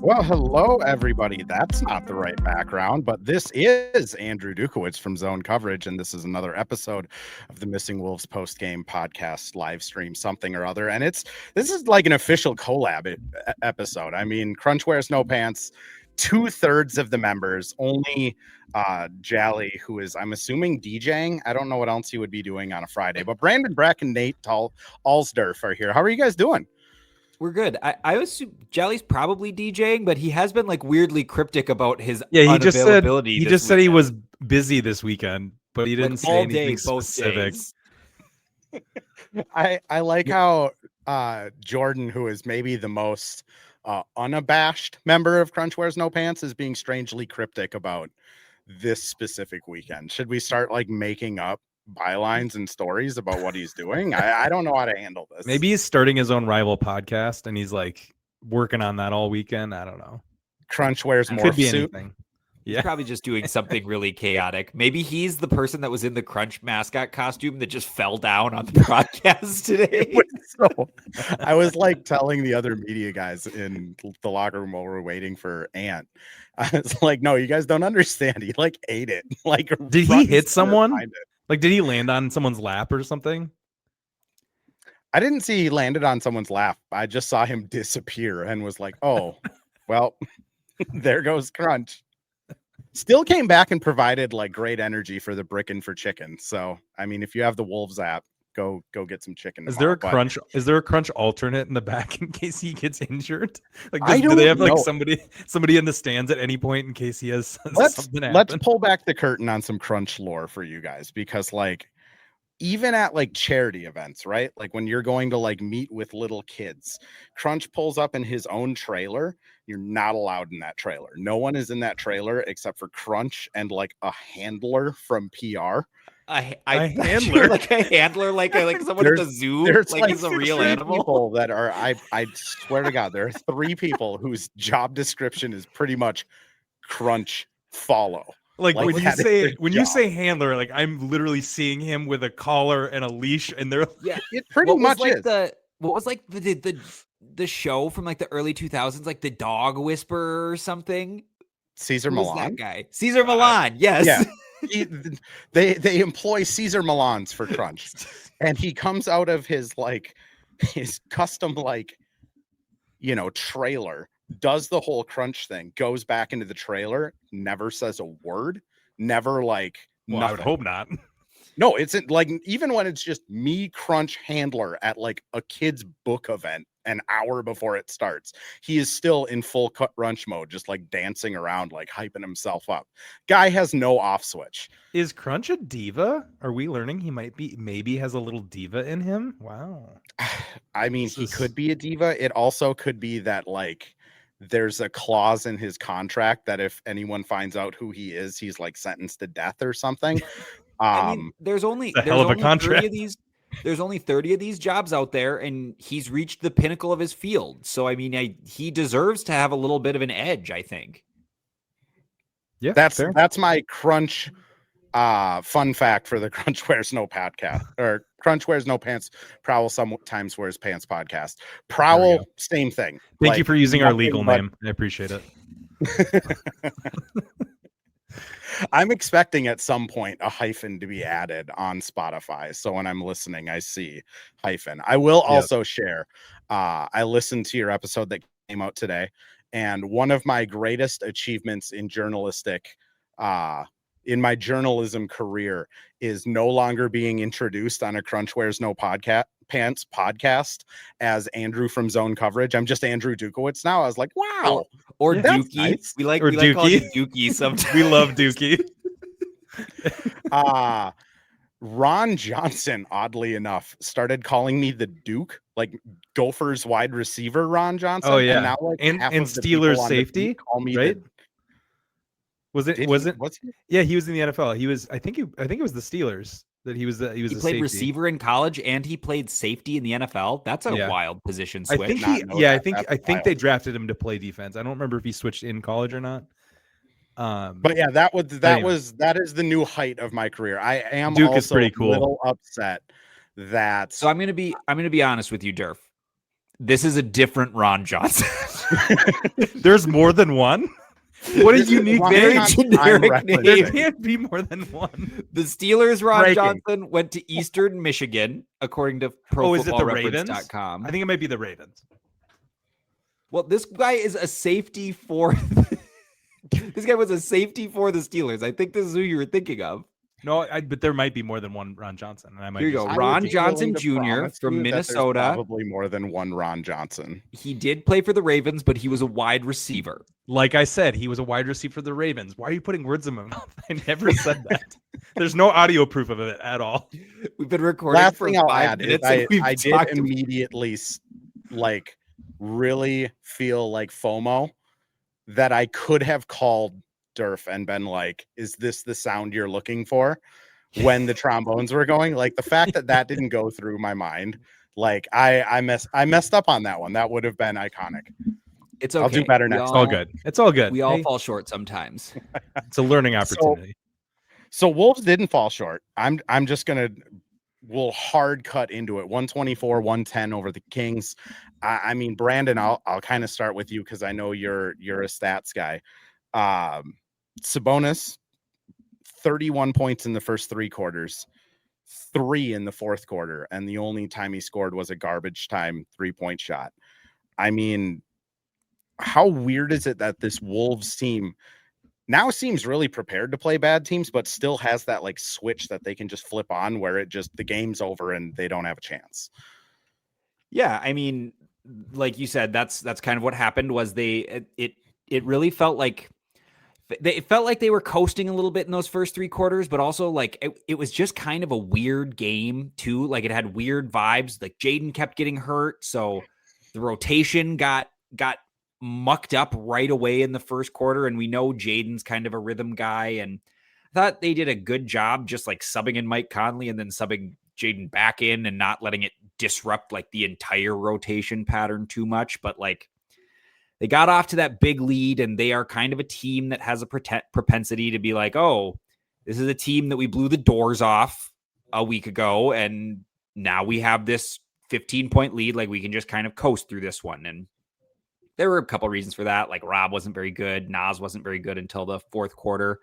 Well, hello, everybody. That's not the right background, but this is Andrew Dukowitz from ZoneCoverage, and this is another episode of the Missing Wolves post-game podcast live stream, something or other. And this is like an official collab episode. I mean, Crunch Wears No Pants, 2/3 of the members, only Jally, who is, I'm assuming, DJing. I don't know what else he would be doing on a Friday, but Brandon, Beck, and Nate Alsdurf are here. How are you guys doing? We're good. I assume Jelly's probably DJing, but he has been like weirdly cryptic about his unavailability. He just said he was busy this weekend, but he didn't say anything specific. I like how Jordan, who is maybe the most unabashed member of Crunch Wears No Pants, is being strangely cryptic about this specific weekend. Should we start like making up bylines and stories about what he's doing? I don't know how to handle this. Maybe he's starting his own rival podcast and he's like working on that all weekend. I don't know. Crunch Wears Morph Could be Suit. Anything. Yeah. He's probably just doing something really chaotic. Maybe he's the person that was in the Crunch mascot costume that just fell down on the broadcast today. I was like telling the other media guys in the locker room while we were waiting for Ant. I was like, no, you guys don't understand. He like ate it. Like, did he hit someone? Like, did he land on someone's lap or something? I didn't see he landed on someone's lap. I just saw him disappear and was like, oh, well, there goes Crunch. Still came back and provided like great energy for the Brickin' for Chicken. So, I mean, if you have the Wolves app, go get some chicken. Is there a Crunch? Is there a Crunch alternate in the back in case he gets injured? Like, do they have like somebody in the stands at any point in case he has something happen? Let's pull back the curtain on some Crunch lore for you guys, because like even at like charity events, right? Like when you're going to like meet with little kids, Crunch pulls up in his own trailer. You're not allowed in that trailer. No one is in that trailer except for Crunch and like a handler from PR. A handler, like a handler, like someone at the zoo, like he's a real animal. People that are, I swear to God, there are 3 people whose job description is pretty much Crunch follow. Like when you say handler, like I'm literally seeing him with a collar and a leash, and they're it pretty much is. What was like the show from like the early 2000s, like the Dog Whisperer or something? Cesar Millan, that guy. Cesar Millan, yes. Yeah. They employ Cesar Millans for Crunch, and he comes out of his custom trailer, does the whole Crunch thing, goes back into the trailer, never says a word, never nothing. I would hope not. No, it's like even when it's just me, Crunch, handler at like a kid's book event an hour before it starts, he is still in full Crunch mode, just like dancing around, like hyping himself up. Guy has no off switch. Is Crunch a diva? Are we learning he maybe has a little diva in him? Wow. I mean, he could be a diva. It also could be that like there's a clause in his contract that if anyone finds out who he is, he's like sentenced to death or something. I mean, there's only 30 of these. There's only 30 of these jobs out there, and he's reached the pinnacle of his field. So, I mean, he deserves to have a little bit of an edge, I think. Yeah, that's my Crunch fun fact for the Crunch Wears No podcast, or Crunch Wears No Pants. Prowl sometimes wears pants podcast. Prowl, same thing. Thank you for using our legal name. I appreciate it. I'm expecting at some point a hyphen to be added on Spotify. So when I'm listening, I see hyphen. I will also share. I listened to your episode that came out today, and one of my greatest achievements in in my journalism career is no longer being introduced on a Crunch Wears No Pants podcast as Andrew from ZoneCoverage. I'm just Andrew Dukowitz now. I was like, wow. Or Dookie. Nice. We like calling you Dookie sometimes. We love Dookie. Ron Johnson, oddly enough, started calling me the Duke, like Gophers wide receiver Ron Johnson. Oh yeah, and now and Steelers safety. Call me right? Was he? Yeah, he was in the NFL. He was. I think it was the Steelers that he was. He played safety. Receiver in college and he played safety in the NFL. That's a wild position switch. I think they drafted him to play defense. I don't remember if he switched in college or not. But yeah, that is the new height of my career. I am Duke also is pretty cool. A little upset that. So I'm gonna be honest with you, Durf. This is a different Ron Johnson. There's more than one? What a unique, very generic name. There can't be more than one. The Steelers' Ron Johnson went to Eastern Michigan, according to ProFootballReference.com. I think it might be the Ravens. Well, this guy is a safety for... This guy was a safety for the Steelers. I think this is who you were thinking of. No, but there might be more than one Ron Johnson. And I might Here you go. Ron Johnson Jr. from Minnesota. Probably more than one Ron Johnson. He did play for the Ravens, but he was a wide receiver. Like I said, he was a wide receiver for the Ravens. Why are you putting words in my mouth? I never said that. There's no audio proof of it at all. We've been recording for 5 minutes. I did immediately really feel like FOMO that I could have called Durf and been like, is this the sound you're looking for when the trombones were going? Like the fact that didn't go through my mind. Like I messed up on that one. That would have been iconic. It's okay. I'll do better next. It's all good. It's all good. We all fall short sometimes. It's a learning opportunity. So Wolves didn't fall short. We'll hard cut into it. 124-110 over the Kings. I mean, Brandon, I'll kind of start with you because I know you're a stats guy. Sabonis, 31 points in the first 3 quarters, 3 in the fourth quarter, and the only time he scored was a garbage time 3-point shot. I mean, how weird is it that this Wolves team now seems really prepared to play bad teams, but still has that like switch that they can just flip on where the game's over and they don't have a chance? Yeah, I mean, like you said, that's kind of what happened. Was it really felt like they were coasting a little bit in those first 3 quarters, but also like it was just kind of a weird game too. Like it had weird vibes. Like Jaden kept getting hurt, so the rotation got mucked up right away in the first quarter. And we know Jaden's kind of a rhythm guy, and I thought they did a good job just like subbing in Mike Conley and then subbing Jaden back in and not letting it disrupt like the entire rotation pattern too much. But like they got off to that big lead, and they are kind of a team that has a propensity to be like, oh, this is a team that we blew the doors off a week ago, and now we have this 15-point lead. Like we can just kind of coast through this one. And there were a couple of reasons for that. Like Rob wasn't very good. Nas wasn't very good until the fourth quarter.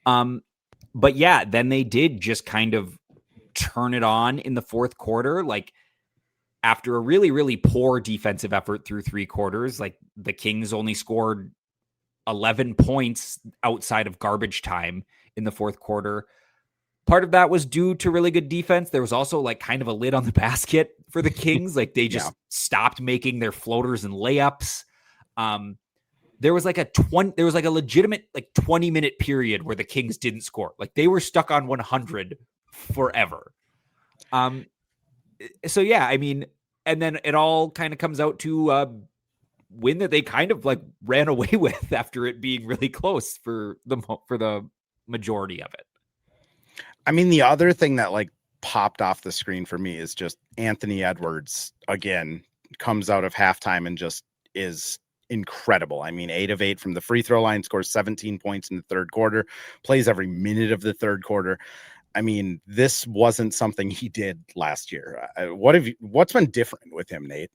But yeah, then they did just kind of turn it on in the fourth quarter. Like after a really, really poor defensive effort through 3 quarters, like the Kings only scored 11 points outside of garbage time in the fourth quarter. Part of that was due to really good defense. There was also like kind of a lid on the basket for the Kings. Like they just stopped making their floaters and layups. There was like a legitimate like 20-minute period where the Kings didn't score. Like they were stuck on 100 forever. So yeah, I mean, and then it all kind of comes out to a win that they kind of like ran away with after it being really close for the majority of it. I mean, the other thing that like popped off the screen for me is just Anthony Edwards again comes out of halftime and just is incredible. I mean, 8 of 8 from the free throw line, scores 17 points in the third quarter, plays every minute of the third quarter. I mean, this wasn't something he did last year. What's been different with him, Nate?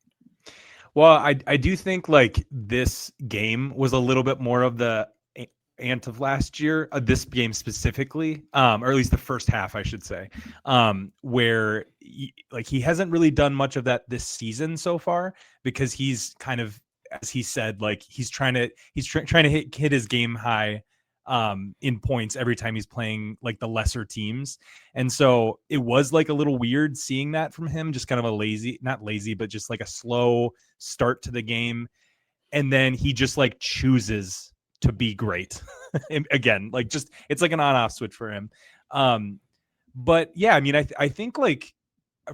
Well, I do think like this game was a little bit more of the Ant of last year, this game specifically, or at least the first half, I should say, where he hasn't really done much of that this season so far because he's kind of, as he said, like he's trying to hit his game high in points every time he's playing like the lesser teams. And so it was like a little weird seeing that from him, just kind of not lazy, but just like a slow start to the game. And then he just like chooses to be great again, like just, it's like an on-off switch for him. But yeah, I mean, I think like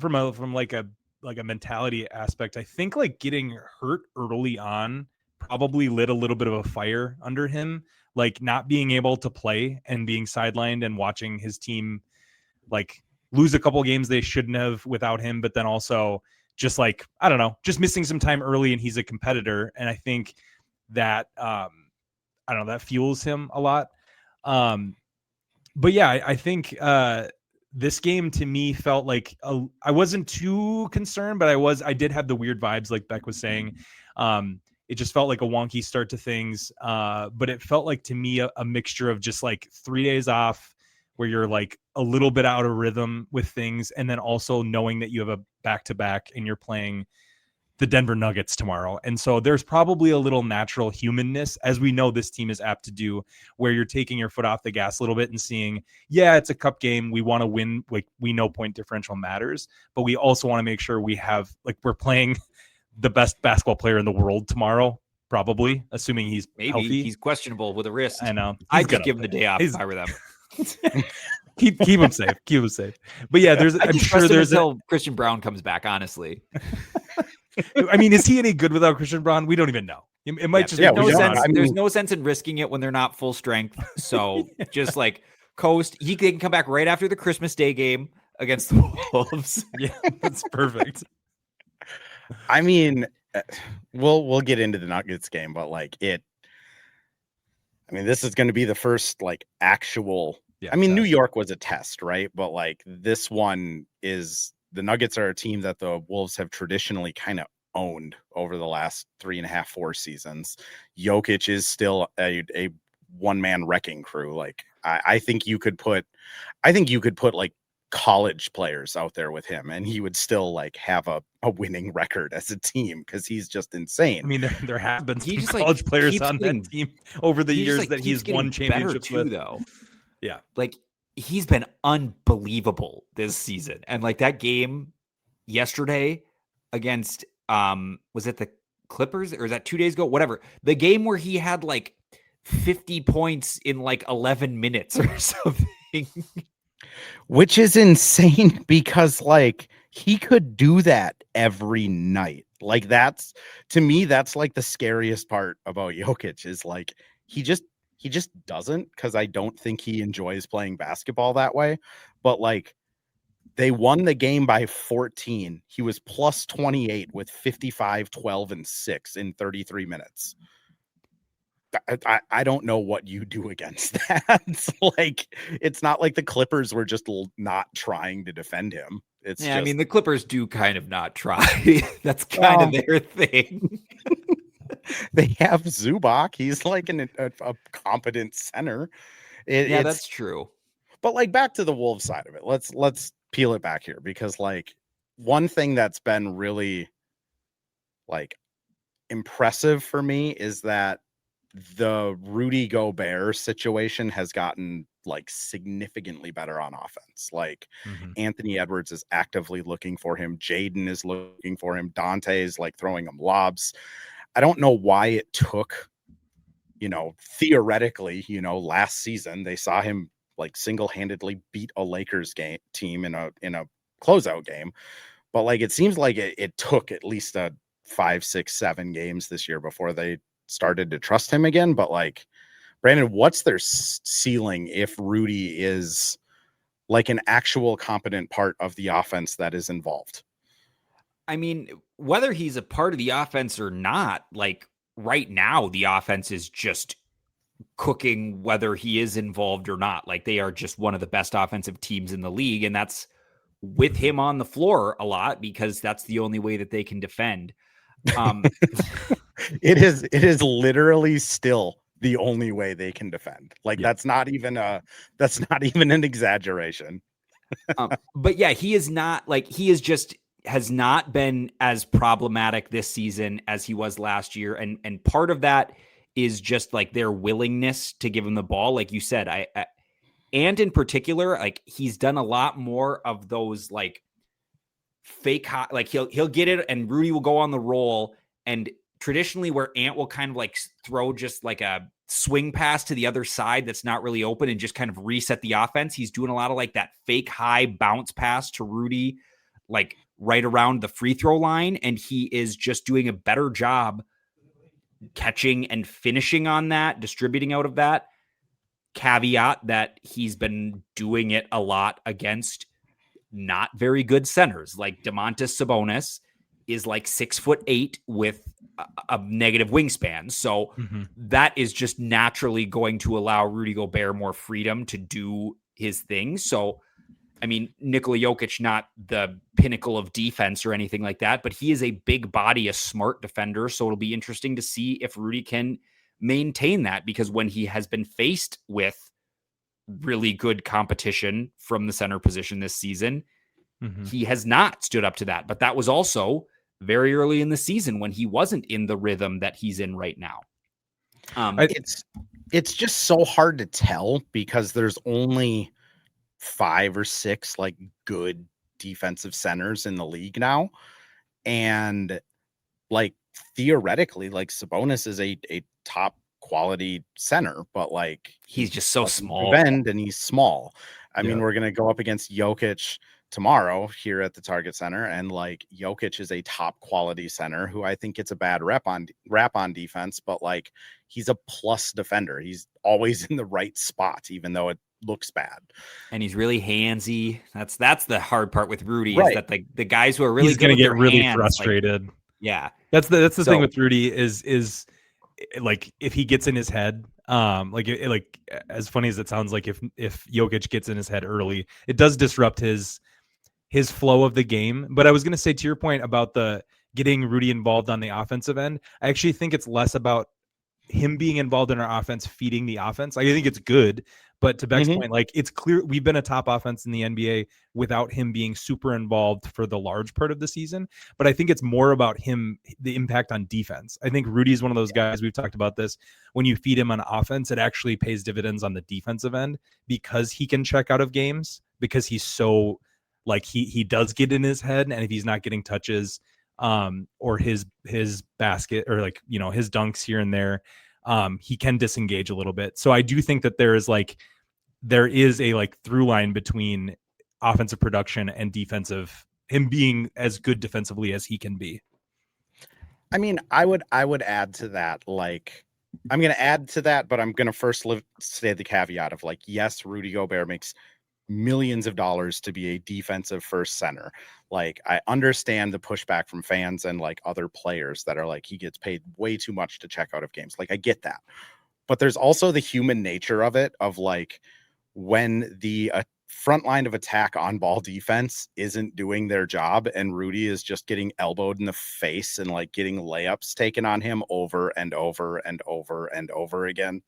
from like a mentality aspect, I think like getting hurt early on probably lit a little bit of a fire under him, like not being able to play and being sidelined and watching his team like lose a couple games they shouldn't have without him, but then also just like, I don't know, just missing some time early, and he's a competitor. And I think that, I don't know, that fuels him a lot. But yeah, I think this game to me felt like I wasn't too concerned, but I did have the weird vibes, like Beck was saying. It just felt like a wonky start to things. But it felt like to me a mixture of just like 3 days off where you're like a little bit out of rhythm with things. And then also knowing that you have a back-to-back and you're playing the Denver Nuggets tomorrow. And so there's probably a little natural humanness, as we know this team is apt to do, where you're taking your foot off the gas a little bit and seeing, yeah, it's a cup game. We want to win. Like, we know point differential matters, but we also want to make sure we have, like, we're playing the best basketball player in the world tomorrow, probably, assuming he's healthy. He's questionable with a wrist. I know. I'd just give him the day off if I were them. keep him safe. Keep him safe. But yeah, I'm sure there's until Christian Brown comes back, honestly. I mean, is he any good without Christian Brown? We don't even know. It might just no sense. There's no sense in risking it when they're not full strength. So just like coast. They can come back right after the Christmas Day game against the Wolves. Yeah, that's perfect. I mean, we'll get into the Nuggets game, but like this is going to be the first like actual. Yeah, I mean, New York was a test, right? But like this one is. The Nuggets are a team that the Wolves have traditionally kind of owned over the last 3.5, 4 seasons. Jokic is still a one-man wrecking crew. Like I think you could put like college players out there with him and he would still like have a winning record as a team because he's just insane. I mean, there have been some college players on that team over the years that he's won championships with. Though. Yeah. Like, he's been unbelievable this season. And like that game yesterday against, was it the Clippers or is that 2 days ago? Whatever. The game where he had like 50 points in like 11 minutes or something. Which is insane because like he could do that every night. Like to me, that's like the scariest part about Jokic is like, he just doesn't, because I don't think he enjoys playing basketball that way. But like they won the game by 14. He was plus 28 with 55, 12, and 6 in 33 minutes. I don't know what you do against that. Like, it's not like the Clippers were just not trying to defend him. I mean, the Clippers do kind of not try. That's kind of their thing. They have Zubac. He's like a competent center. That's true. But like back to the Wolves side of it, let's peel it back here, because like one thing that's been really like impressive for me is that the Rudy Gobert situation has gotten like significantly better on offense. Like Anthony Edwards is actively looking for him. Jaden is looking for him. Dante is like throwing him lobs. I don't know why it took, theoretically, last season they saw him like single-handedly beat a Lakers team in a closeout game. But like, it seems like it took at least 5, 6, 7 games this year before they started to trust him again. But like, Brandon, what's their ceiling if Rudy is like an actual competent part of the offense that is involved? I mean, whether he's a part of the offense or not, like right now, the offense is just cooking whether he is involved or not. Like, they are just one of the best offensive teams in the league. And that's with him on the floor a lot, because that's the only way that they can defend. It is literally still the only way they can defend. Like, that's not even an exaggeration. But yeah, he is not like, has not been as problematic this season as he was last year. And part of that is just like their willingness to give him the ball. Like you said, and in particular, like he's done a lot more of those like fake high, like he'll get it and Rudy will go on the roll. And traditionally where Ant will kind of like throw just like a swing pass to the other side that's not really open and just kind of reset the offense, he's doing a lot of like that fake high bounce pass to Rudy, like right around the free throw line. And he is just doing a better job catching and finishing on that, distributing out of that. Caveat that he's been doing it a lot against not very good centers. Like Domantas Sabonis is like 6'8" with a negative wingspan. So that is just naturally going to allow Rudy Gobert more freedom to do his thing. So I mean, Nikola Jokic, not the pinnacle of defense or anything like that, but he is a big body, a smart defender. So it'll be interesting to see if Rudy can maintain that, because when he has been faced with really good competition from the center position this season, he has not stood up to that. But that was also very early in the season when he wasn't in the rhythm that he's in right now. It's just so hard to tell because there's only 5 or 6 like good defensive centers in the league now. And like theoretically, like Sabonis is a top quality center, but like he's just so small. Bend and he's small. I mean, we're gonna go up against Jokic tomorrow here at the Target Center, and like Jokic is a top quality center who I think gets a bad rap on defense, but like he's a plus defender. He's always in the right spot, even though it looks bad. And he's really handsy. That's the hard part with Rudy, right. Is that the guys who are really he's good gonna get really hands, frustrated. Like, yeah. That's the thing with Rudy is like if he gets in his head, like as funny as it sounds, like if Jokic gets in his head early, it does disrupt his flow of the game. But I was going to say, to your point about the getting Rudy involved on the offensive end, I actually think it's less about him being involved in our offense, feeding the offense. I think it's good, but to Beck's point, like it's clear we've been a top offense in the NBA without him being super involved for the large part of the season. But I think it's more about him, the impact on defense. I think Rudy is one of those guys, we've talked about this, when you feed him on offense, it actually pays dividends on the defensive end because he can check out of games, because he's so like he does get in his head, and if he's not getting touches or his basket or like, you know, his dunks here and there, he can disengage a little bit. So I do think that there is a like through line between offensive production and defensive, him being as good defensively as he can be. I mean, I would add to that. Like, I'm going to add to that, but I'm going to first say the caveat of like, yes, Rudy Gobert makes millions of dollars to be a defensive first center. Like, I understand the pushback from fans and like other players that are like, he gets paid way too much to check out of games. Like, I get that, but there's also the human nature of it, of like when the front line of attack on ball defense isn't doing their job and Rudy is just getting elbowed in the face and like getting layups taken on him over and over and over and over again.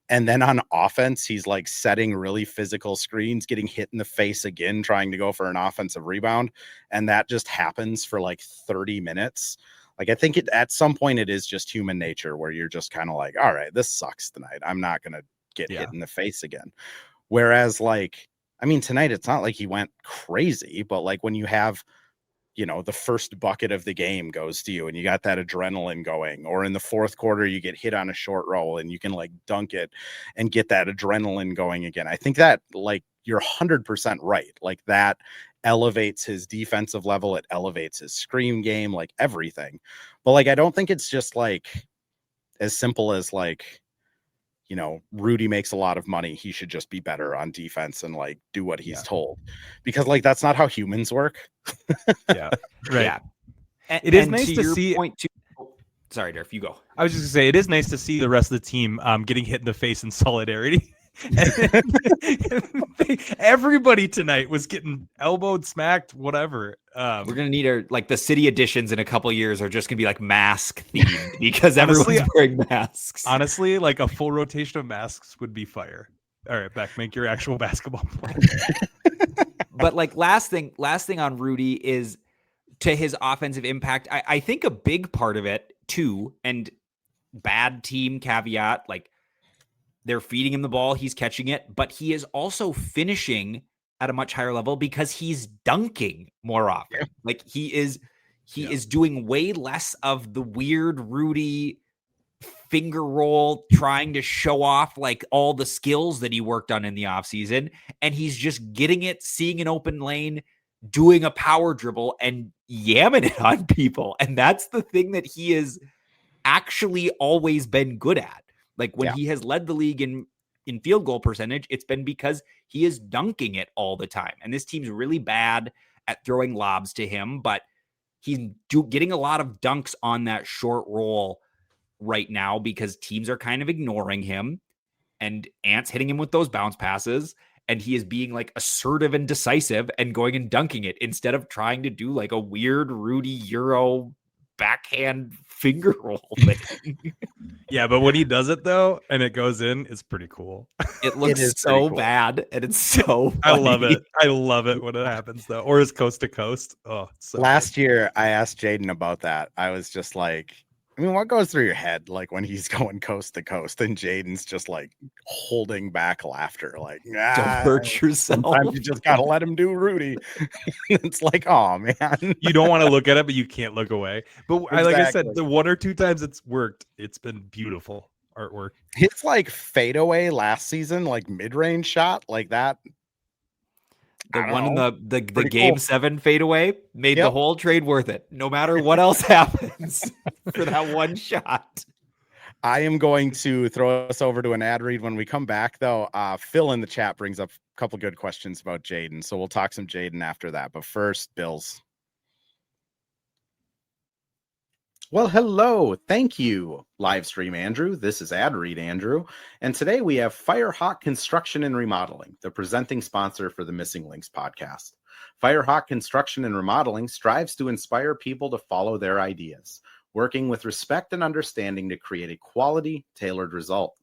And then on offense, he's like setting really physical screens, getting hit in the face again, trying to go for an offensive rebound. And that just happens for like 30 minutes. Like, I think at some point it is just human nature where you're just kind of like, all right, this sucks tonight. I'm not going to get hit in the face again. Whereas like, I mean, tonight, it's not like he went crazy, but like when you have, you know, the first bucket of the game goes to you and you got that adrenaline going, or in the fourth quarter, you get hit on a short roll and you can like dunk it and get that adrenaline going again. I think that like you're 100% right. Like that elevates his defensive level. It elevates his screen game, like everything. But like, I don't think it's just like as simple as like, you know, Rudy makes a lot of money, he should just be better on defense and like do what he's told, because like that's not how humans work. Yeah, right. Yeah. It is nice to see. Sorry, Derf, you go. I was just gonna say, it is nice to see the rest of the team getting hit in the face in solidarity. Everybody tonight was getting elbowed, smacked, whatever. We're gonna need the city editions in a couple of years are just gonna be like mask themed because everyone's wearing masks. Honestly, like a full rotation of masks would be fire. All right, Beck, make your actual basketball play. But like last thing on Rudy is to his offensive impact. I think a big part of it too, and bad team caveat, like they're feeding him the ball, he's catching it, but he is also finishing at a much higher level because he's dunking more often. Yeah. Like he is doing way less of the weird Rudy finger roll, trying to show off like all the skills that he worked on in the offseason. And he's just getting it, seeing an open lane, doing a power dribble and yamming it on people. And that's the thing that he has actually always been good at. Like when he has led the league in field goal percentage, it's been because he is dunking it all the time. And this team's really bad at throwing lobs to him, but he's getting a lot of dunks on that short roll right now because teams are kind of ignoring him, and Ant's hitting him with those bounce passes. and he is being like assertive and decisive and going and dunking it instead of trying to do like a weird Rudy Euro backhand finger roll thing. Yeah, but when he does it though, and it goes in, it's pretty cool. It looks so cool. Bad, and it's so funny. I love it. I love it when it happens though, or is coast to coast. Oh, so last year I asked Jaden about that. I was just like, I mean, what goes through your head like when he's going coast to coast and Jaden's just like holding back laughter, like, don't hurt yourself. Sometimes you just gotta let him do Rudy. It's like, oh man, you don't want to look at it, but you can't look away. But like I said, the 1 or 2 times it's worked, it's been beautiful artwork. It's like fadeaway last season, like mid-range shot, like that. The one in the game 7 fadeaway made the whole trade worth it, no matter what else happens for that one shot. I am going to throw us over to an ad read when we come back, though. Phil in the chat brings up a couple good questions about Jaden, so we'll talk some Jaden after that. But first, Bills. Well, hello. Thank you, Livestream Andrew. This is Ad Read Andrew. And today we have Firehawk Construction and Remodeling, the presenting sponsor for the Missing Links podcast. Firehawk Construction and Remodeling strives to inspire people to follow their ideas, working with respect and understanding to create a quality, tailored result.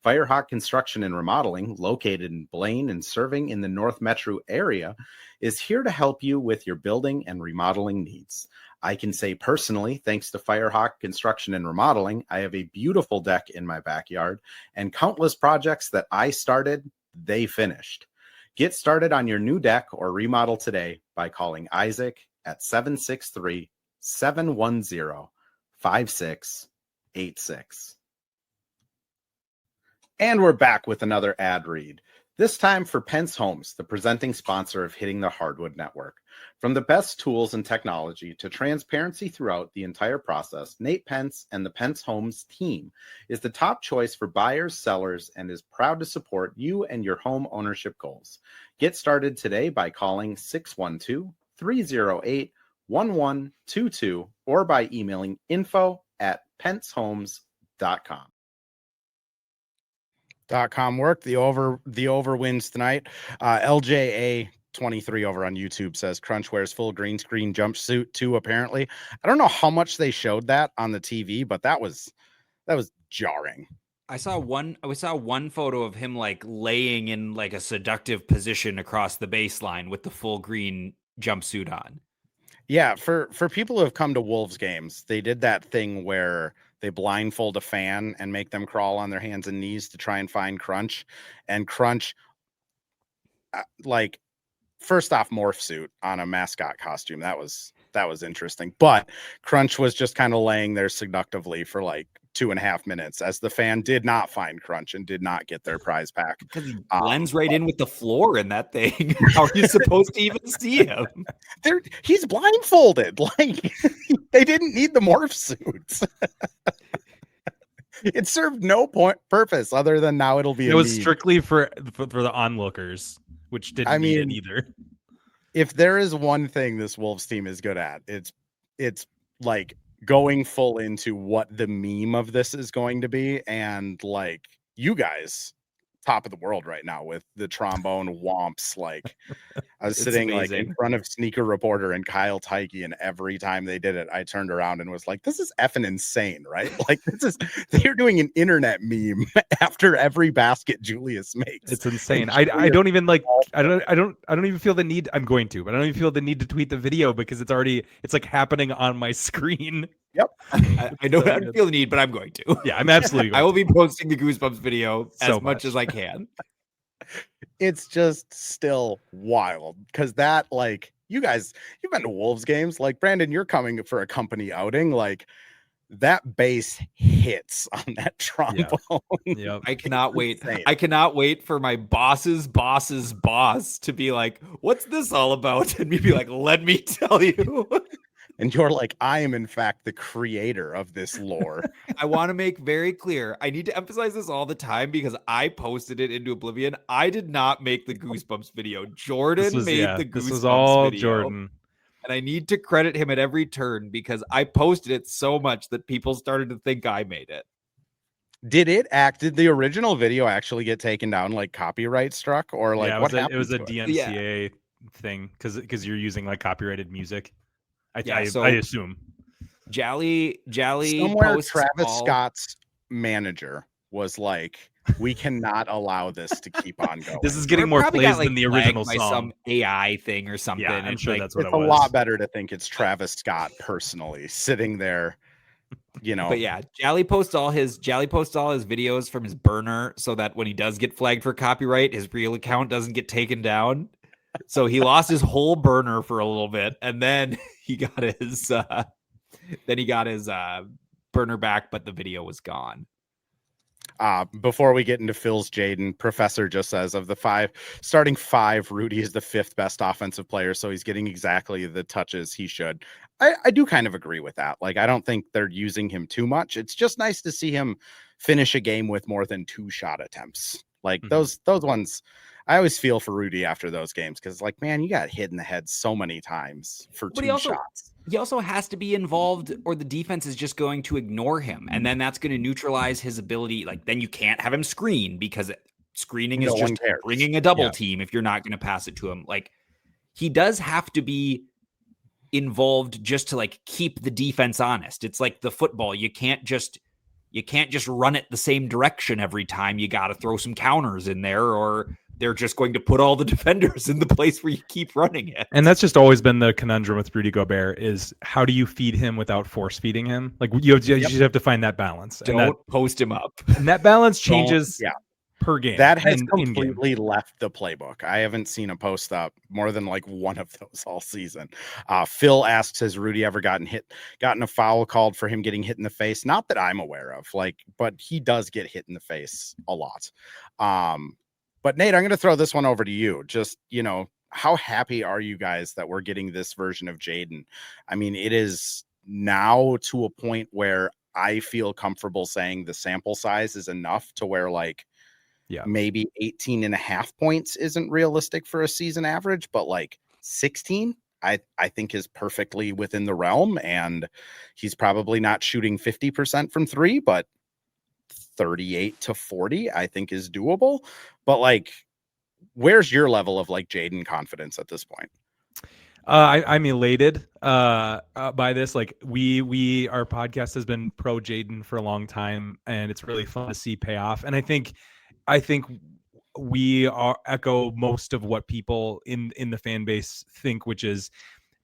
Firehawk Construction and Remodeling, located in Blaine and serving in the North Metro area, is here to help you with your building and remodeling needs. I can say personally, thanks to Firehawk Construction and Remodeling, I have a beautiful deck in my backyard and countless projects that I started, they finished. Get started on your new deck or remodel today by calling Isaac at 763-710-5686. And we're back with another ad read. This time for Pence Homes, the presenting sponsor of Hitting the Hardwood Network. From the best tools and technology to transparency throughout the entire process, Nate Pence and the Pence Homes team is the top choice for buyers, sellers, and is proud to support you and your home ownership goals. Get started today by calling 612-308-1122 or by emailing info@pencehomes.com. .com work. The over wins tonight. LJA 23 over on YouTube says Crunch wears full green screen jumpsuit too. Apparently, I don't know how much they showed that on the TV, but that was jarring. I saw one photo of him like laying in like a seductive position across the baseline with the full green jumpsuit on. Yeah, for people who have come to Wolves games, they did that thing where they blindfold a fan and make them crawl on their hands and knees to try and find Crunch. And Crunch, like, first off, morph suit on a mascot costume. That was interesting. But Crunch was just kind of laying there seductively for like 2.5 minutes as the fan did not find Crunch and did not get their prize pack. Because he blends right in with the floor in that thing. How are you supposed to even see him? He's blindfolded. Like, they didn't need the morph suits. It served no purpose other than now it'll be. It was strictly for the onlookers, which didn't need it either. If there is one thing this Wolves team is good at, it's like going full into what the meme of this is going to be. And like, you guys, top of the world right now with the trombone womps. Like, I was sitting amazing. Like in front of Sneaker Reporter and Kyle Tyke, and every time they did it, I turned around and was like, this is effing insane, right? Like, they're doing an internet meme after every basket Julius makes. It's insane. I don't even like, I don't even feel the need. I'm going to, but I don't even feel the need to tweet the video because it's like happening on my screen. Yep. I don't feel the need, but I'm going to. Yeah, I'm absolutely I will be posting the Goosebumps video as much as I can. It's just still wild because that, like, you guys, you've been to Wolves games. Like, Brandon, you're coming for a company outing. Like, that bass hits on that trombone. Yeah. I cannot wait. I cannot wait for my boss's boss to be like, what's this all about? And me be like, let me tell you. And you're like, I am in fact the creator of this lore. I want to make very clear. I need to emphasize this all the time because I posted it into oblivion. I did not make the Goosebumps video. Jordan made the Goosebumps this was all video. Jordan. And I need to credit him at every turn because I posted it so much that people started to think I made it. Did the original video actually get taken down, like copyright struck, or like what happened? It was a to it? DMCA thing because you're using like copyrighted music. I so assume. Jolly Somewhere posts Travis Scott's manager was like, we cannot allow this to keep on going. This is getting more plays than the original by song. Some AI thing or something. Yeah, I'm sure that's what it's it was. a lot better to think it's Travis Scott personally sitting there, you know. But yeah, Jolly posts all his videos from his burner so that when he does get flagged for copyright, his real account doesn't get taken down. So he lost his whole burner for a little bit, and then he got his burner back, but the video was gone. Before we get into Phil's Jaden, Professor just says of the starting five, Rudy is the fifth best offensive player, so he's getting exactly the touches he should. I do kind of agree with that. Like, I don't think they're using him too much. It's just nice to see him finish a game with more than 2 shot attempts. Like those ones, I always feel for Rudy after those games because, like, man, you got hit in the head so many times for 2 shots. He also has to be involved, or the defense is just going to ignore him, and then that's going to neutralize his ability. Like, then you can't have him screen because screening is just bringing a double team if you're not going to pass it to him. Like, he does have to be involved just to like keep the defense honest. It's like the football. You can't just run it the same direction every time. You got to throw some counters in there, or they're just going to put all the defenders in the place where you keep running it. And that's just always been the conundrum with Rudy Gobert is how do you feed him without force feeding him? Like you just have to find that balance. Don't post him up. And that balance changes per game. That has completely left the playbook. I haven't seen a post up more than like one of those all season. Phil asks, has Rudy ever gotten a foul called for him getting hit in the face? Not that I'm aware of, but he does get hit in the face a lot. But Nate, I'm going to throw this one over to you. Just, how happy are you guys that we're getting this version of Jaden? I mean, it is now to a point where I feel comfortable saying the sample size is enough to where maybe 18.5 points isn't realistic for a season average, but 16, I think is perfectly within the realm. And he's probably not shooting 50% from 3, but 38 to 40, I think is doable. But where's your level of Jaden confidence at this point? I'm elated by this. Our podcast has been pro Jaden for a long time, and it's really fun to see pay off. And I think we echo most of what people in the fan base think, which is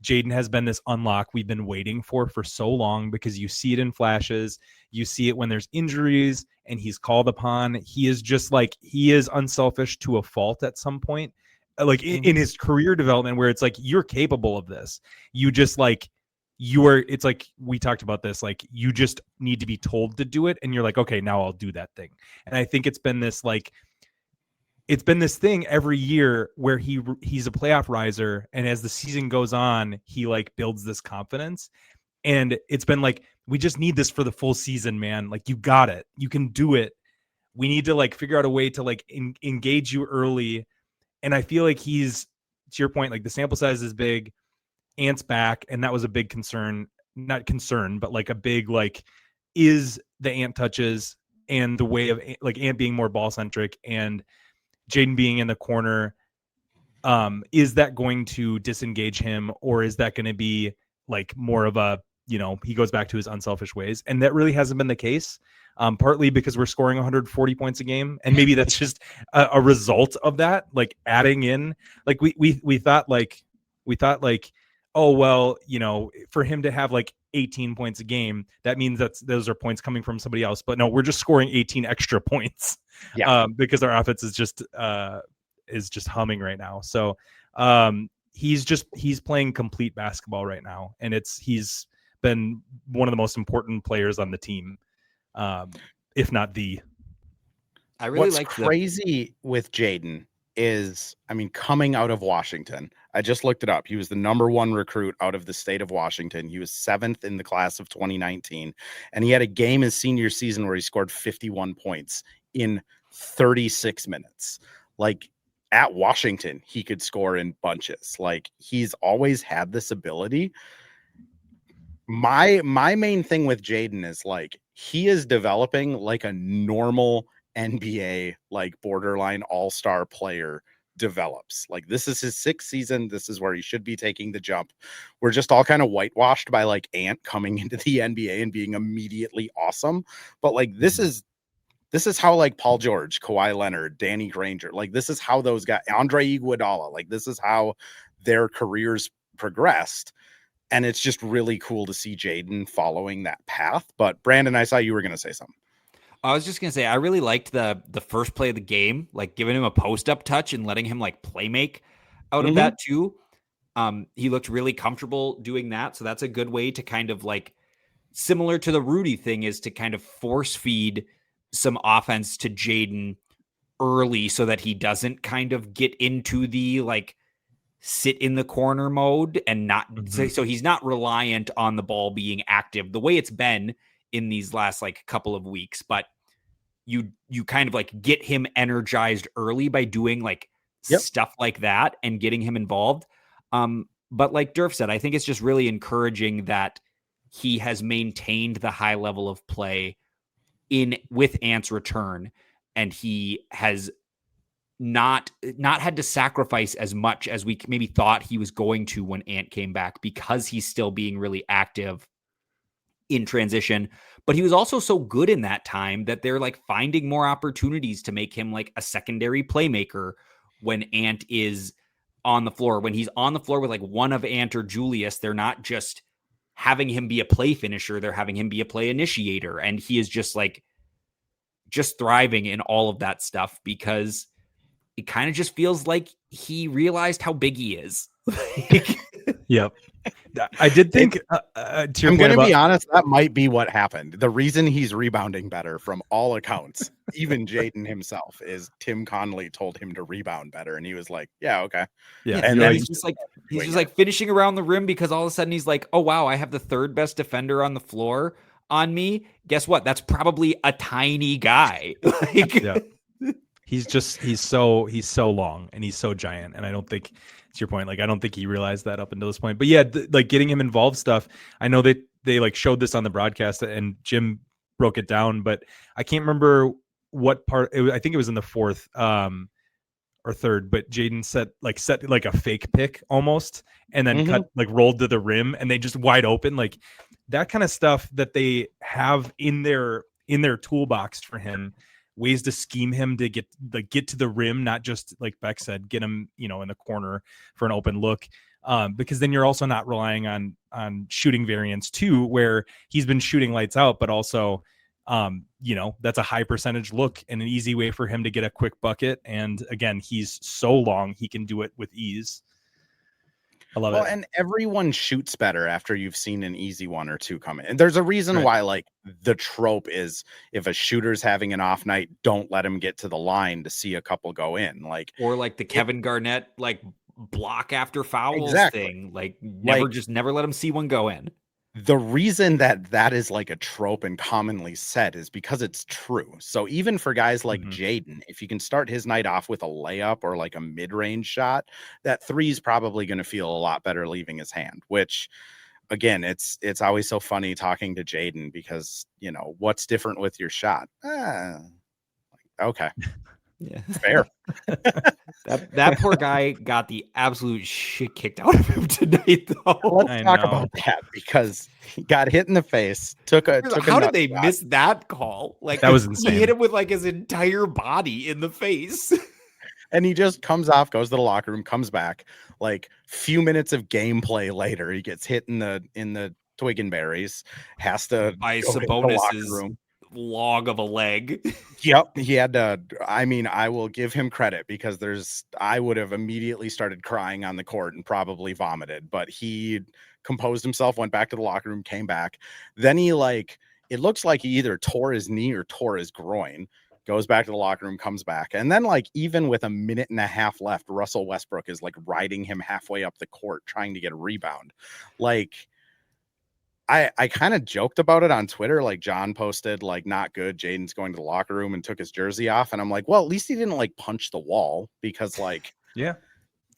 Jaden has been this unlock we've been waiting for so long, because you see it in flashes, you see it when there's injuries and he's called upon. He is just he is unselfish to a fault at some point, in his career development, where it's you're capable of this. You just it's we talked about this, you just need to be told to do it. And you're okay, now I'll do that thing. And I think it's been this thing every year where he's a playoff riser, and as the season goes on, he builds this confidence. And it's been we just need this for the full season, man. You got it, you can do it. We need to figure out a way to engage you early. And I feel he's, to your point, the sample size is big. Ant's back, and that was a big concern, not concern, but a big is the Ant touches and the way of Ant being more ball centric and Jaden being in the corner, is that going to disengage him, or is that going to be more of a, he goes back to his unselfish ways? And that really hasn't been the case, partly because we're scoring 140 points a game, and maybe that's just a result of that, adding in, we thought oh, well, for him to have 18 points a game, that means those are points coming from somebody else. But no, we're just scoring 18 extra points, because our offense is just humming right now. So he's playing complete basketball right now, and he's been one of the most important players on the team, if not the. I really What's crazy with Jaden is, coming out of Washington, I just looked it up. He was the number 1 recruit out of the state of Washington. He was 7th in the class of 2019. And he had a game his senior season where he scored 51 points in 36 minutes. At Washington, he could score in bunches. He's always had this ability. My main thing with Jaden is he is developing like a normal NBA, like borderline all-star player develops. Like this is his 6th season. This is where he should be taking the jump. We're just all kind of whitewashed by like Ant coming into the NBA and being immediately awesome. But like this is how like Paul George, Kawhi Leonard, Danny Granger, like this is how those guys, Andre Iguodala, like this is how their careers progressed. And it's just really cool to see Jaden following that path. But Brandon, I saw you were going to say something. I was just going to say, I really liked the first play of the game, like giving him a post-up touch and letting him like play make out of that too. He looked really comfortable doing that. So that's a good way to kind of like, similar to the Rudy thing, is to kind of force feed some offense to Jaden early so that he doesn't kind of get into the like sit in the corner mode and not so he's not reliant on the ball being active the way it's been in these last like couple of weeks, but you kind of like get him energized early by doing like stuff like that and getting him involved. But like Durf said, I think it's just really encouraging that he has maintained the high level of play with Ant's return, and he has not had to sacrifice as much as we maybe thought he was going to when Ant came back, because he's still being really active in transition. But he was also so good in that time that they're like finding more opportunities to make him like a secondary playmaker when Ant is on the floor. When he's on the floor with like one of Ant or Julius, they're not just having him be a play finisher, they're having him be a play initiator. And he is just thriving in all of that stuff, because it kind of just feels like he realized how big he is. Yep. I did think, I'm going to be honest, that might be what happened. The reason he's rebounding better from all accounts, even Jaden himself, is Tim Connolly told him to rebound better. And he was like, yeah, okay. Yeah. And then he's just like finishing around the rim, because all of a sudden he's like, oh, wow, I have the 3rd best defender on the floor on me. Guess what? That's probably a tiny guy. He's so long and he's so giant. And I don't think, to your point, like, I don't think he realized that up until this point. But yeah, like getting him involved stuff. I know that they like showed this on the broadcast and Jim broke it down, but I can't remember what part. I think it was in the 4th or 3rd, but Jaden set like a fake pick almost, and then rolled to the rim, and they just wide open, like that kind of stuff that they have in their toolbox for him. Ways to scheme him to get to the rim, not just like Beck said, get him, in the corner for an open look. Because then you're also not relying on shooting variance too, where he's been shooting lights out, but also, that's a high percentage look and an easy way for him to get a quick bucket. And again, he's so long, he can do it with ease. I love it. And everyone shoots better after you've seen an easy one or two come in. And there's a reason why, like, the trope is if a shooter's having an off night, don't let him get to the line to see a couple go in. Like, or like the Kevin Garnett, like block after fouls thing. Like never let him see one go in. The reason that is like a trope and commonly said is because it's true. So even for guys like Jaden, if you can start his night off with a layup or like a mid-range shot, that 3 is probably going to feel a lot better leaving his hand, which again, it's always so funny talking to Jaden because, what's different with your shot? Okay. Yeah, fair. that poor guy got the absolute shit kicked out of him tonight, though. Let's talk about that, because he got hit in the face. How did they miss that call? Like, that was insane. He hit him with like his entire body in the face. And he just comes off, goes to the locker room, comes back. Like, few minutes of gameplay later, he gets hit in the twig and berries. Has to by Sabonis's log of a leg. Yep, he had to. I mean, I will give him credit, because I would have immediately started crying on the court and probably vomited, but he composed himself, went back to the locker room, came back. Then he it looks like he either tore his knee or tore his groin. Goes back to the locker room, comes back, and then even with a minute and a half left, Russell Westbrook is like riding him halfway up the court trying to get a rebound. Like, I kind of joked about it on Twitter. Like, John posted, like, not good, Jaden's going to the locker room and took his jersey off. And I'm like, well, at least he didn't like punch the wall, because Gross.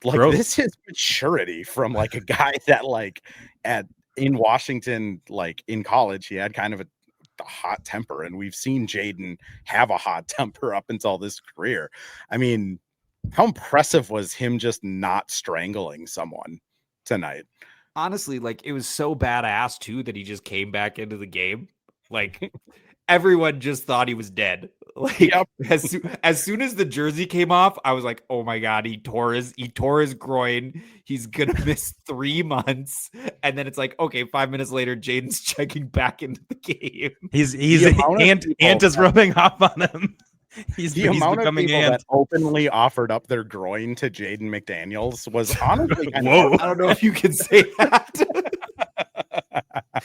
This is maturity from like a guy that in Washington, like in college, he had kind of a a hot temper, and we've seen Jaden have a hot temper up until this career. I mean, how impressive was him just not strangling someone tonight? Honestly, like, it was so badass too that he just came back into the game. Like, everyone just thought he was dead. Like, Yep. as soon as the jersey came off, I was like, oh my God, he tore his groin. He's gonna miss 3 months. And then it's like, okay, 5 minutes later, Jaden's checking back into the game. He's Ant is rubbing off on him. He's amount of becoming people Ant. that openly offered up their groin to Jaden McDaniels was honestly kind Whoa. of, I don't know if you can say that.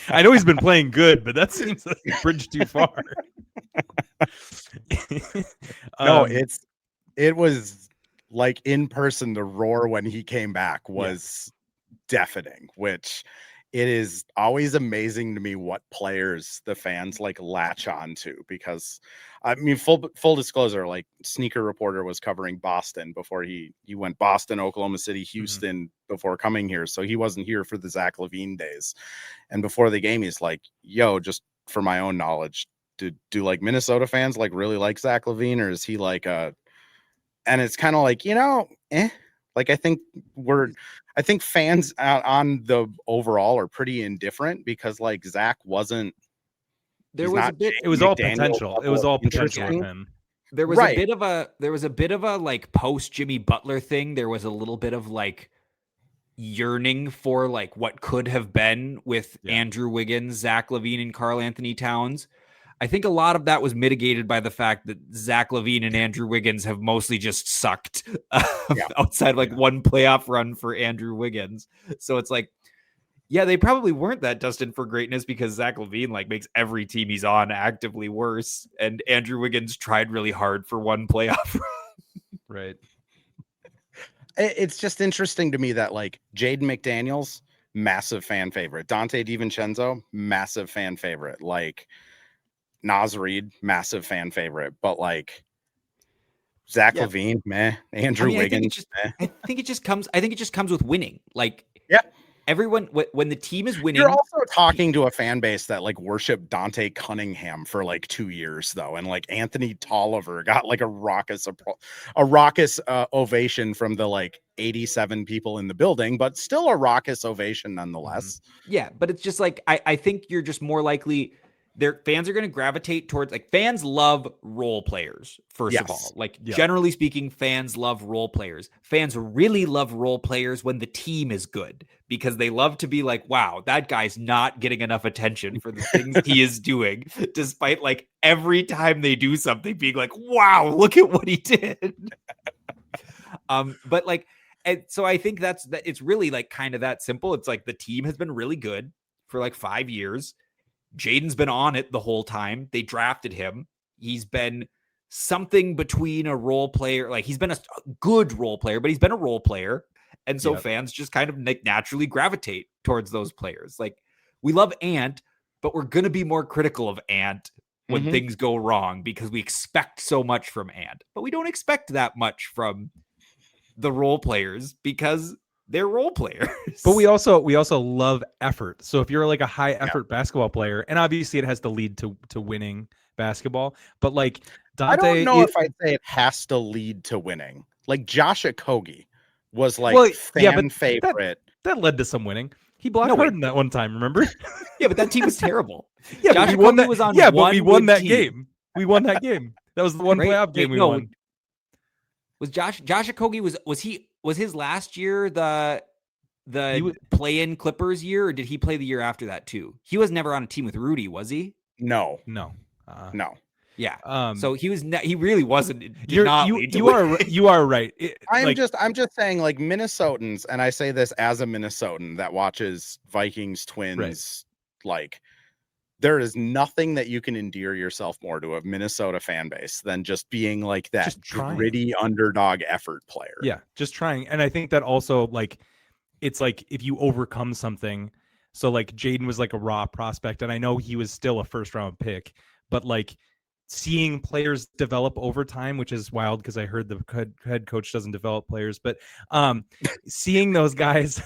I know he's been playing good, but that seems like a bridge too far. No, it was like in person. The roar when he came back was deafening, which it is always amazing to me what players the fans like latch on to, because I mean, full disclosure, like Sneaker Reporter was covering Boston before he went Boston, Oklahoma City, Houston before coming here. So he wasn't here for the Zach LaVine days. And before the game, he's like, yo, just for my own knowledge, do like Minnesota fans like really like Zach LaVine, or is he like and it's kind of like, like I think fans on the overall are pretty indifferent, because like Zach wasn't. There was a bit. It was all potential. It was all potential with him. There was a bit of a like post Jimmy Butler thing. There was a little bit of like yearning for like what could have been with Andrew Wiggins, Zach LaVine, and Karl Anthony Towns. I think a lot of that was mitigated by the fact that Zach LaVine and Andrew Wiggins have mostly just sucked outside like one playoff run for Andrew Wiggins. So it's like, yeah, they probably weren't that destined for greatness, because Zach LaVine like makes every team he's on actively worse. And Andrew Wiggins tried really hard for one playoff run. Right. It's just interesting to me that like Jaden McDaniels, massive fan favorite. Dante DiVincenzo, massive fan favorite. Like Naz Reid, massive fan favorite. But like Zach LaVine, meh. Andrew Wiggins, meh. I think it just comes with winning. Like, everyone, when the team is winning. You're also talking to a fan base that like worshiped Dante Cunningham for like 2 years though, and like Anthony Tolliver got like a raucous ovation from the like 87 people in the building, but still a raucous ovation nonetheless. Yeah, but it's just like I think you're just more likely. Their fans are going to gravitate towards, like, fans love role players, first of all. Like, generally speaking, fans love role players. Fans really love role players when the team is good, because they love to be like, wow, that guy's not getting enough attention for the things he is doing, despite like every time they do something being like, wow, look at what he did. But like, and so I think that it's really like kind of that simple. It's like the team has been really good for like 5 years. Jaden's been on it the whole time. They drafted him. He's been something between a role player. Like, he's been a good role player, but he's been a role player. And so fans just kind of naturally gravitate towards those players. Like, we love Ant, but we're going to be more critical of Ant when things go wrong, because we expect so much from Ant, but we don't expect that much from the role players, because they're role players. But we also love effort. So if you're like a high effort basketball player, and obviously it has to lead to winning basketball, but like Dante, I don't know if I'd say it has to lead to winning. Like Josh Okogie was like fan favorite. That led to some winning. He blocked Harden that one time, remember? Yeah, but that team was terrible. Josh Okogie was on but we won that game. We won that game. That was the one playoff game we won. Was Josh Okogie was his last year the play-in Clippers year, or did he play the year after that too? He was never on a team with Rudy, was he? No. Yeah. So he was. He really wasn't. You are right. I'm just saying, like, Minnesotans, and I say this as a Minnesotan that watches Vikings, Twins, right. Like, there is nothing that you can endear yourself more to a Minnesota fan base than just being like that gritty underdog effort player. Yeah, just trying. And I think that also, like, it's like if you overcome something. So like Jaden was like a raw prospect, and I know he was still a first round pick, but like seeing players develop over time, which is wild because I heard the head coach doesn't develop players, but seeing those guys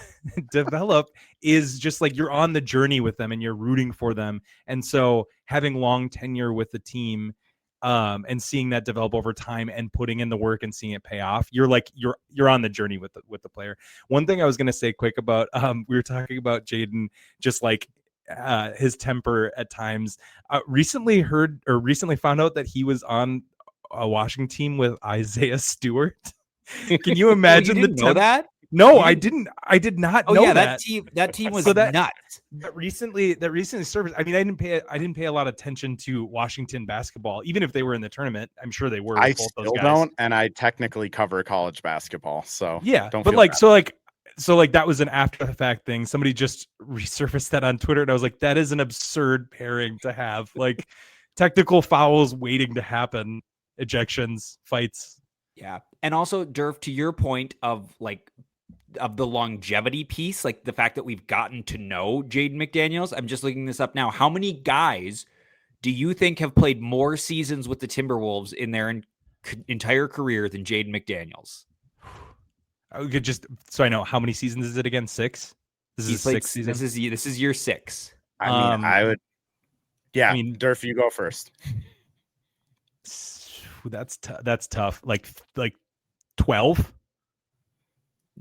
develop is just like you're on the journey with them and you're rooting for them. And so having long tenure with the team and seeing that develop over time and putting in the work and seeing it pay off, you're on the journey with the player. One thing I was going to say quick about, we were talking about Jaden, just like his temper at times. Recently found out that he was on a Washington team with Isaiah Stewart. Can you imagine that? No, I didn't. I did not know that team was nuts. That recently surfaced. I mean, I didn't pay a lot of attention to Washington basketball, even if they were in the tournament. I'm sure they were. I still don't, and I technically cover college basketball, so yeah. Don't but feel like, bad. so like that was an after the fact thing. Somebody just resurfaced that on Twitter, and I was like, that is an absurd pairing to have. Like technical fouls waiting to happen, ejections, fights. Yeah, and also Durf, to your point of the longevity piece, like the fact that we've gotten to know Jaden McDaniels. I'm just looking this up now. How many guys do you think have played more seasons with the Timberwolves in their entire career than Jaden McDaniels? I could just, so I know, how many seasons is it again? 6? This is 6 seasons. This is year 6. I mean, I would. Yeah, I mean, Durf, you go first. That's tough. Like 12.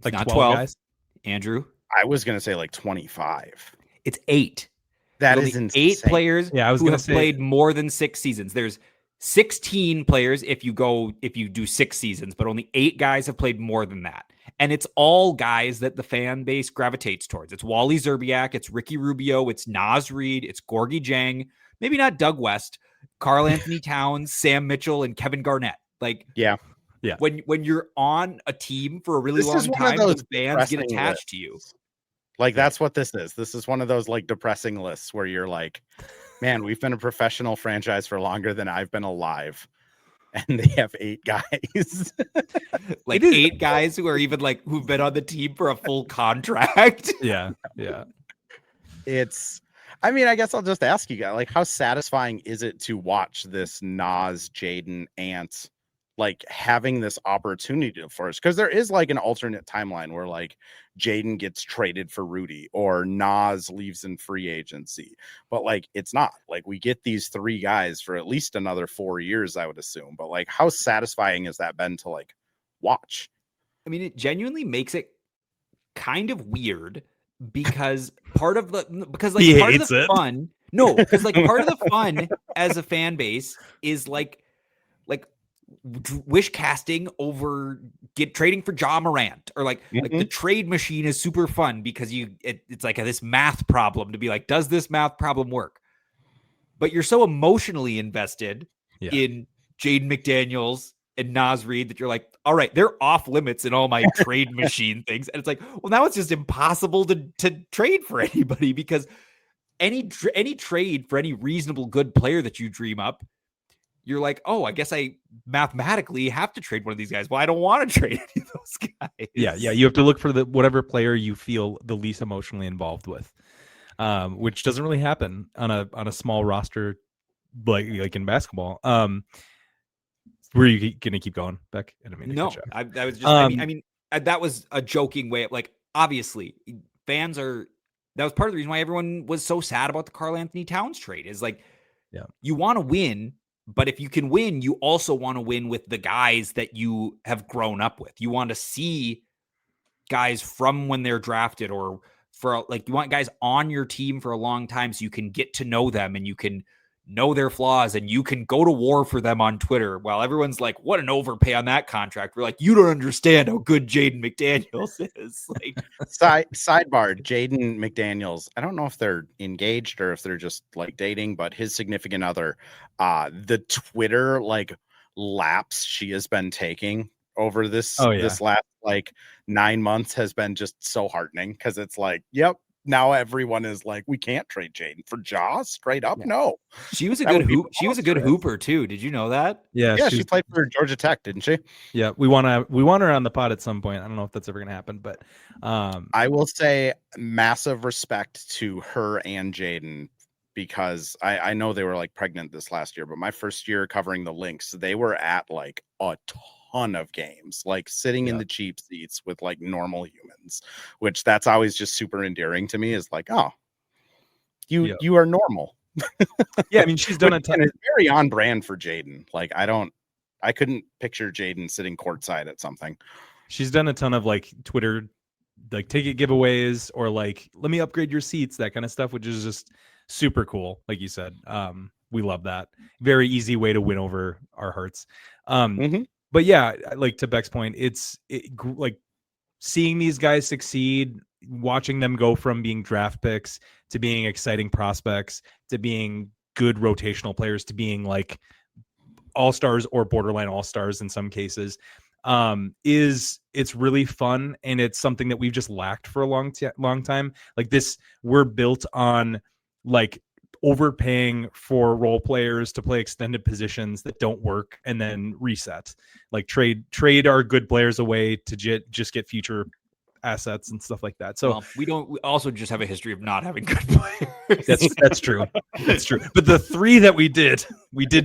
Like not 12 guys. Andrew, I was gonna say like 25. It's 8. That is insane. 8 players who have played more than 6 seasons. There's 16 players if you do 6 seasons, but only 8 guys have played more than that. And it's all guys that the fan base gravitates towards. It's Wally Zerbiak, it's Ricky Rubio, it's Naz Reid, it's Gorgie Jang, maybe not Doug West, Karl Anthony Towns, Sam Mitchell, and Kevin Garnett. Like, yeah. When you're on a team for a really long time, the fans get attached to you. Like, that's what this is. This is one of those like depressing lists where you're like, man, we've been a professional franchise for longer than I've been alive. And they have 8 guys. Like 8 guys who are even like who've been on the team for a full contract. Yeah. I mean, I guess I'll just ask you guys, like, how satisfying is it to watch this Naz, Jaden, Ant, like having this opportunity for us? Because there is like an alternate timeline where like Jaden gets traded for Rudy or Naz leaves in free agency, but like it's not like we get these 3 guys for at least another 4 years, I would assume. But like, how satisfying has that been to like watch? I mean, it genuinely makes it kind of weird because part of the fun. No, because like part of the fun as a fan base is like wish casting over trading for Ja Morant, or like the trade machine is super fun because it's like this math problem to be like, does this math problem work? But you're so emotionally invested in Jaden McDaniels and Naz Reid that you're like, all right, they're off limits in all my trade machine things. And it's like, well, now it's just impossible to trade for anybody because any trade for any reasonable good player that you dream up, you're like, oh, I guess I mathematically have to trade one of these guys. Well, I don't want to trade any of those guys. Yeah. You have to look for whatever player you feel the least emotionally involved with, which doesn't really happen on a small roster like in basketball. Were you gonna keep going, Beck? No, I was just. I mean, that was a joking way of like. Obviously, fans are. That was part of the reason why everyone was so sad about the Karl Anthony Towns trade. Is like, you want to win. But if you can win, you also want to win with the guys that you have grown up with. You want to see guys from when they're drafted, or for like, you want guys on your team for a long time so you can get to know them and you can know their flaws and you can go to war for them on Twitter while everyone's like, what an overpay on that contract. We're like, you don't understand how good Jaden McDaniels is. Like, sidebar, Jaden McDaniels, I don't know if they're engaged or if they're just like dating, but his significant other, the Twitter like laps she has been taking over this last like 9 months has been just so heartening, because it's like, yep, now everyone is like, we can't trade Jaden for Ja, straight up. No, she was a good hooper too. Did you know that? Yeah, she played for Georgia Tech, didn't she? Yeah, we want her on the pod at some point. I don't know if that's ever gonna happen, but I will say massive respect to her and Jaden, because I know they were like pregnant this last year, but my first year covering the Lynx, they were at like a ton of games, like sitting in the cheap seats with like normal humans, which that's always just super endearing to me, is like, oh, you are normal. Yeah, I mean, she's done a ton. And it's very on brand for Jaden. Like I couldn't picture Jaden sitting courtside at something. She's done a ton of like Twitter, like ticket giveaways, or like, let me upgrade your seats, that kind of stuff, which is just super cool. Like you said, we love that. Very easy way to win over our hearts. But yeah, like to Beck's point, like seeing these guys succeed, watching them go from being draft picks to being exciting prospects to being good rotational players to being like all-stars or borderline all-stars in some cases, it's really fun, and it's something that we've just lacked for a long time. Like this, we're built on like overpaying for role players to play extended positions that don't work and then reset, like trade our good players away to just get future assets and stuff like that. So we also just have a history of not having good players. That's true. That's true. But the three that we did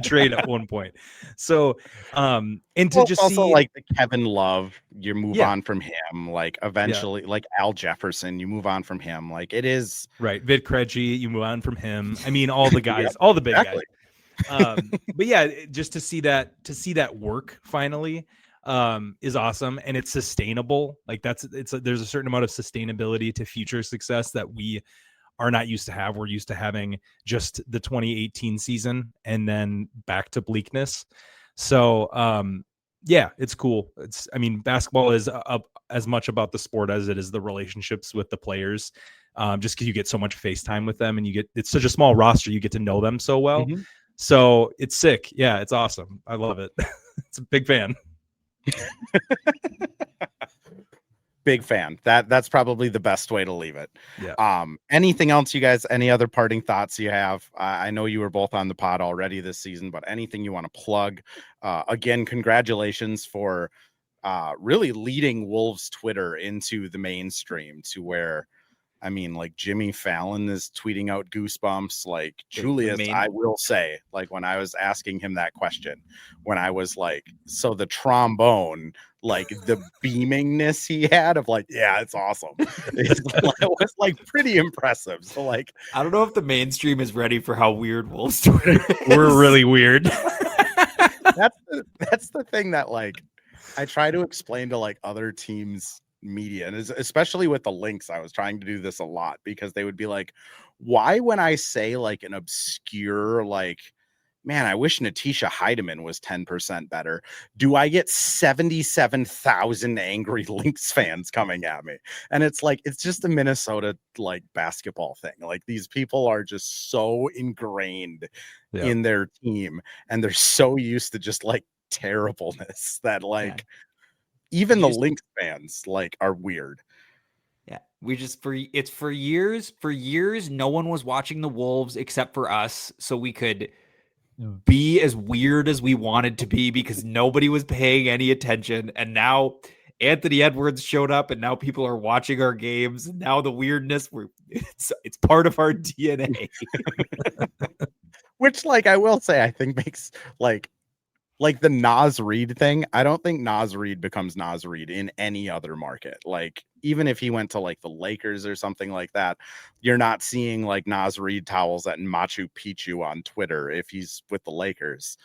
trade at one point. So and to just also see like the Kevin Love, you move on from him, like eventually like Al Jefferson, you move on from him. Like it is right. Vid Krejci, you move on from him. I mean, all the guys, all the big guys. But yeah, just to see that work finally is awesome, and it's sustainable. Like there's a certain amount of sustainability to future success that we are not used to have. We're used to having just the 2018 season and then back to bleakness. So yeah, it's cool. I mean, basketball is as much about the sport as it is the relationships with the players. Just because you get so much FaceTime with them, and it's such a small roster, you get to know them so well. So it's sick. Yeah, it's awesome. I love it. It's a big fan. Big fan. That's probably the best way to leave it. Yeah. Anything else, you guys? Any other parting thoughts you have? I know you were both on the pod already this season, but anything you want to plug? Again, congratulations for really leading Wolves Twitter into the mainstream to where, I mean, like Jimmy Fallon is tweeting out goosebumps. Like Julius, I will say, like when I was asking him that question, when I was like, so the trombone, like the beamingness he had of like, yeah, it's awesome. It was like pretty impressive. So like, I don't know if the mainstream is ready for how weird Wolves Twitter is. We're really weird. That's the thing that like I try to explain to like other teams media, and especially with the Lynx, I was trying to do this a lot, because they would be like, why when I say like an obscure like, man, I wish Natisha Heidemann was 10% better, do I get 77,000 angry Lynx fans coming at me? And it's like, it's just a Minnesota like basketball thing. Like these people are just so ingrained in their team, and they're so used to just like terribleness that like even the Lynx fans like are weird. Yeah, for years no one was watching the Wolves except for us, so we could be as weird as we wanted to be because nobody was paying any attention. And now Anthony Edwards showed up, and now people are watching our games. And now the weirdness, it's part of our DNA. Which, like, I will say, I think makes like the Naz Reid thing. I don't think Naz Reid becomes Naz Reid in any other market. Like, even if he went to like the Lakers or something like that, you're not seeing like Naz Reid towels at Machu Picchu on Twitter if he's with the Lakers.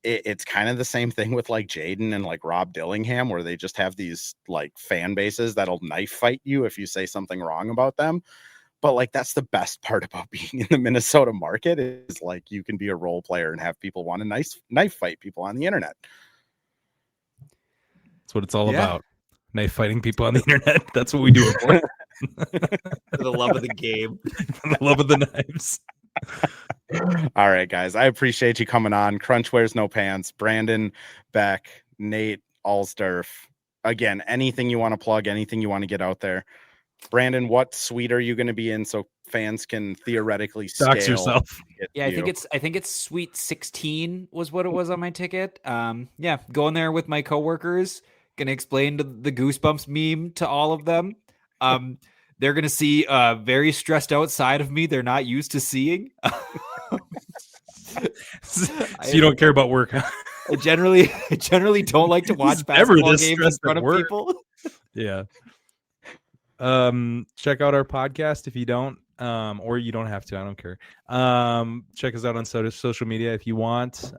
It's kind of the same thing with like Jaden and like Rob Dillingham, where they just have these like fan bases that'll knife fight you if you say something wrong about them. But like, that's the best part about being in the Minnesota market, is like you can be a role player and have people want to knife fight people on the internet. That's what it's all about. Knife fighting people on the internet. That's what we do it for. For the love of the game. For the love of the knives. All right, guys. I appreciate you coming on. Crunch Wears No Pants. Brandon, Beck, Nate Alsdurf. Again, anything you want to plug, anything you want to get out there. Brandon, what suite are you going to be in so fans can theoretically dox yourself? Yeah, I think it's suite 16 was what it was on my ticket. Yeah, going there with my coworkers, gonna explain the Goosebumps meme to all of them. They're going to see a very stressed out side of me they're not used to seeing. So you don't care about work, huh? I generally don't like to watch basketball games in front of people. Yeah. Check out our podcast if you don't, or you don't have to. I don't care. Check us out on social media if you want.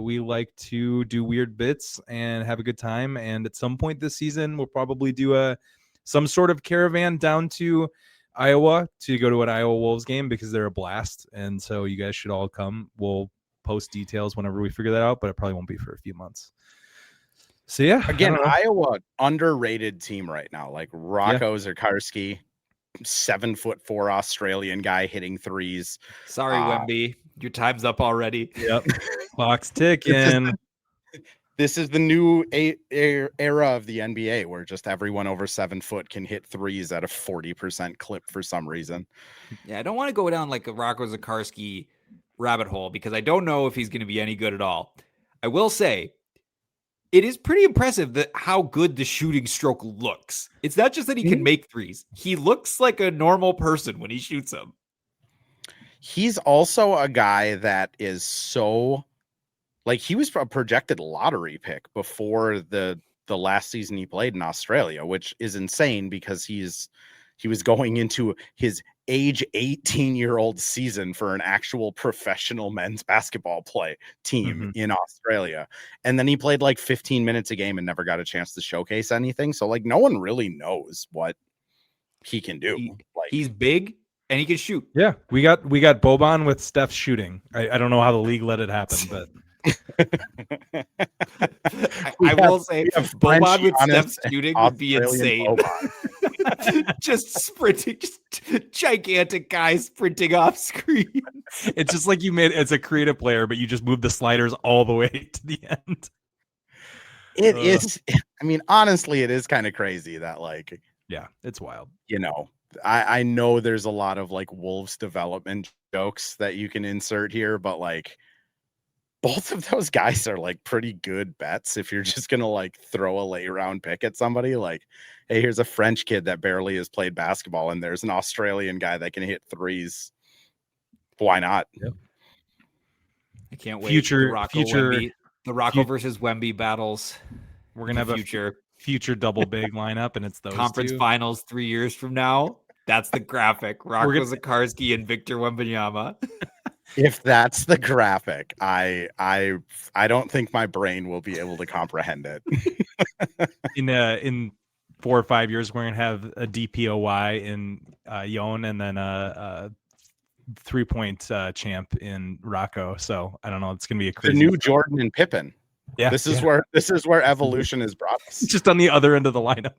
We like to do weird bits and have a good time. And at some point this season, we'll probably do some sort of caravan down to Iowa to go to an Iowa Wolves game because they're a blast. And so you guys should all come. We'll post details whenever we figure that out, but it probably won't be for a few months. So yeah, again, Iowa underrated team right now. Like Rocco Zakarski, 7'4" Australian guy hitting threes. Sorry, Wemby, your time's up already. Yep, clock's ticking. This is the new era of the NBA where just everyone over 7 foot can hit threes at a 40% clip for some reason. Yeah, I don't want to go down like a Rocco Zakarski rabbit hole because I don't know if he's going to be any good at all. I will say it is pretty impressive that how good the shooting stroke looks. It's not just that he can make threes. He looks like a normal person when he shoots them. He's also a guy that is so like he was a projected lottery pick before the last season he played in Australia, which is insane because he was going into his age 18-year-old season for an actual professional men's basketball team in Australia. And then he played like 15 minutes a game and never got a chance to showcase anything. So like no one really knows what he can do. He's big and he can shoot. Yeah, we got Boban with Steph shooting. I don't know how the league let it happen, but I will say Boban with Steph's shooting would be insane. Just sprinting, just gigantic guys sprinting off screen. It's just like it's a creative player, but you just move the sliders all the way to the end. It is. I mean, honestly, it is kind of crazy that like, yeah, it's wild. You know, I know there's a lot of like Wolves development jokes that you can insert here, but like both of those guys are like pretty good bets if you're just going to like throw a late round pick at somebody like, hey, here's a French kid that barely has played basketball and there's an Australian guy that can hit threes. Why not? Yep. I can't wait. The Rocco versus Wemby battles. We're going to have a future double big lineup and it's those conference two. Finals 3 years from now. That's the graphic. Rocco Zakarski and Victor Wembanyama. If that's the graphic, I don't think my brain will be able to comprehend it. In 4 or 5 years, we're gonna have a DPOY in Yon and then a 3-point champ in Rocco. So I don't know. It's gonna be a crazy. The new Jordan and Pippen. Yeah, this is where evolution has brought us. Just on the other end of the lineup.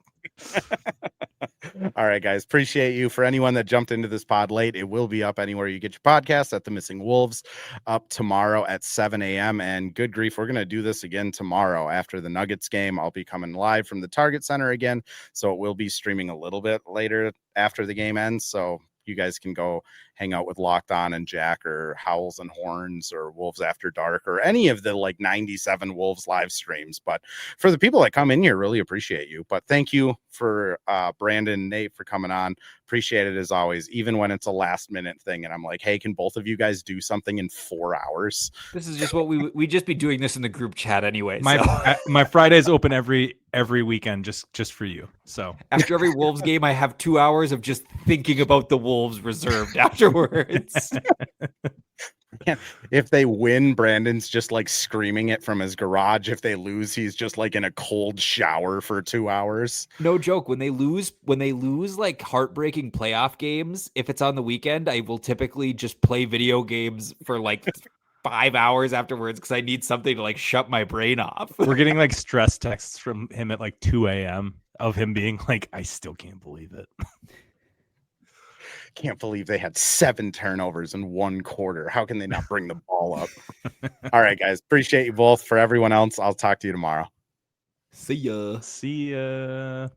All right, guys. Appreciate you. For anyone that jumped into this pod late, it will be up anywhere you get your podcast at The Missing Wolves up tomorrow at 7 a.m. And good grief, we're going to do this again tomorrow after the Nuggets game. I'll be coming live from the Target Center again. So it will be streaming a little bit later after the game ends. So you guys can go hang out with Locked On and Jack or Howls and Horns or Wolves After Dark or any of the like 97 Wolves live streams. But for the people that come in here, really appreciate you. But thank you for Brandon, Nate for coming on. Appreciate it as always, even when it's a last minute thing. And I'm like, hey, can both of you guys do something in 4 hours? This is just what we just be doing this in the group chat anyway. My Fridays open every weekend just for you. So after every Wolves game, I have 2 hours of just thinking about the Wolves reserved afterwards. If they win, Brandon's just like screaming it from his garage. If they lose, he's just like in a cold shower for 2 hours. No joke. When they lose like heartbreaking playoff games, if it's on the weekend, I will typically just play video games for like 5 hours afterwards because I need something to like shut my brain off. We're getting like stress texts from him at like 2 a.m. of him being like, I still can't believe it. Can't believe they had 7 turnovers in 1 quarter. How can they not bring the ball up? All right, guys. Appreciate you both. For everyone else, I'll talk to you tomorrow. See ya. See ya.